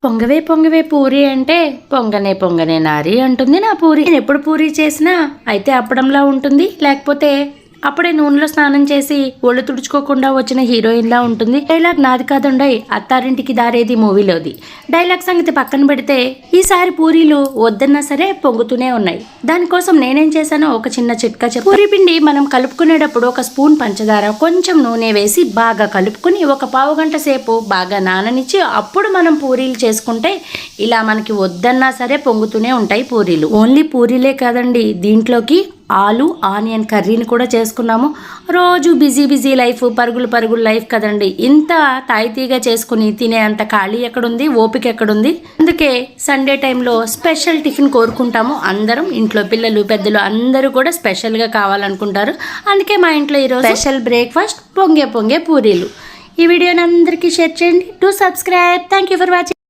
పొంగవే పొంగవే పూరి అంటే పొంగనే పొంగనే నారి అంటుంది నా పూరి. నేను ఎప్పుడు పూరి చేసినా అయితే అప్పడంలా ఉంటుంది, లేకపోతే అప్పుడే నూనెలో స్నానం చేసి ఒళ్ళు తుడుచుకోకుండా వచ్చిన హీరోయిన్ లా ఉంటుంది. డైలాగ్ నాది కాదుండయి, అత్తారింటికి దారేది మూవీలోది. డైలాగ్ సంగతి పక్కన పెడితే ఈసారి పూరీలు వద్దన్నా సరే పొంగుతూనే ఉన్నాయి. దానికోసం నేనేం చేశానో ఒక చిన్న చిట్కా చెప్పు. పూరి పిండి మనం కలుపుకునేటప్పుడు ఒక స్పూన్ పంచదార, కొంచెం నూనె వేసి బాగా కలుపుకుని ఒక పావు గంట సేపు బాగా నాననిచ్చి అప్పుడు మనం పూరీలు చేసుకుంటే ఇలా మనకి వద్దన్నా సరే పొంగుతూనే ఉంటాయి పూరీలు. ఓన్లీ పూరీలే కాదండి, దీంట్లోకి ఆలు ఆనియన్ కర్రీని కూడా చేసుకున్నాము. రోజు బిజీ లైఫ్, పరుగులు లైఫ్ కదండి, ఇంత తాయితీగా చేసుకుని తినే అంత ఖాళీ ఎక్కడుంది, ఓపిక ఎక్కడుంది. అందుకే సండే టైంలో స్పెషల్ టిఫిన్ కోరుకుంటాము అందరం. ఇంట్లో పిల్లలు పెద్దలు అందరూ కూడా స్పెషల్గా కావాలనుకుంటారు. అందుకే మా ఇంట్లో ఈరోజు స్పెషల్ బ్రేక్ఫాస్ట్ పొంగే పూరీలు. ఈ వీడియోని అందరికీ షేర్ చేయండి. To subscribe. Thank you for watching.